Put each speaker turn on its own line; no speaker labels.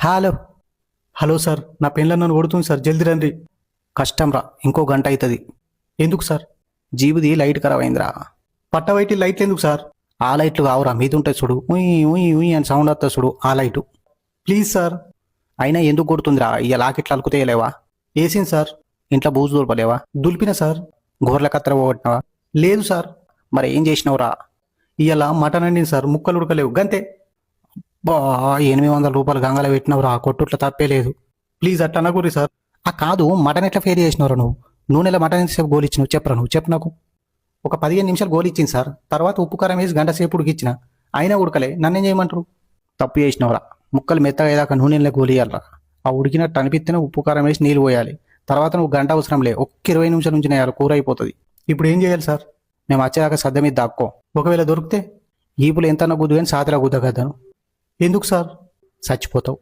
Hello. Hello sir, నా పెన్లో నన్ను కొడుతుంది సార్, జల్దీ రండి. కష్టం రా, ఇంకో గంట అవుతుంది. ఎందుకు సార్? జీబుది లైట్ ఖరాబ్ అయిందిరా. పట్టవైటి లైట్లు ఎందుకు సార్? ఆ లైట్లు కావురా, మీద ఉంటాయి చూడు, ఉయ్ ఉయ్ ఉయ్ అని సౌండ్ వస్తుంది చూడు, ఆ లైటు. Please sir. అయినా ఎందుకు కొడుతుందిరా? ఇక లాకెట్లు అలుకుతేయలేవా? వేసింది సార్. ఇంట్లో బూజు దులపలేవా? దులిపిన సార్. గోర్ల కత్తెర పోగొట్టినావా? లేదు సార్. మరి ఏం చేసినావురా? ఇవాళ మటన్ అండింది సార్, ముక్కలు ఉడకలేవు గంతే. బా, 800 రూపాయలు గంగలో పెట్టినవురా, కొట్టుట్ల తప్పే లేదు. ప్లీజ్ అట్లా అనకూరి సార్. ఆ కాదు, మటన్ ఎట్లా ఫెయిల్ చేసినవరా నువ్వు? నూనెలో మటన్ ఎంతసేపు గోలిచ్చినావు చెప్పరా, నువ్వు చెప్పు నాకు. ఒక 15 నిమిషాలు గోలిచ్చింది సార్, తర్వాత ఉప్పు కారం వేసి గంట సేపు ఉడికిచ్చిన, అయినా ఉడకలే. నన్నేం చేయమంటారు? తప్పు చేసినవరా. ముక్కలు మెత్తగా అయ్యాక నూనెలో గోలియాలరా. ఆ ఉడికినట్టు అనిపిస్తేనే ఉప్పు కారం వేసి నీళ్ళు పోయాలి. తర్వాత నువ్వు గంట అవసరం లే, ఒక్క 20 నిమిషాల నుంచి నేయాలి, కూర అయిపోతుంది. ఇప్పుడు ఏం చేయాలి సార్? మేము వచ్చేదాకా సద్ద మీద దాక్కో. ఒకవేళ దొరికితే ఈపులు ఎంతన్నా గుద్దు కానీ సాతిరా గుద్దగద్దను. ఎందుకు సార్? చచ్చిపోతావు.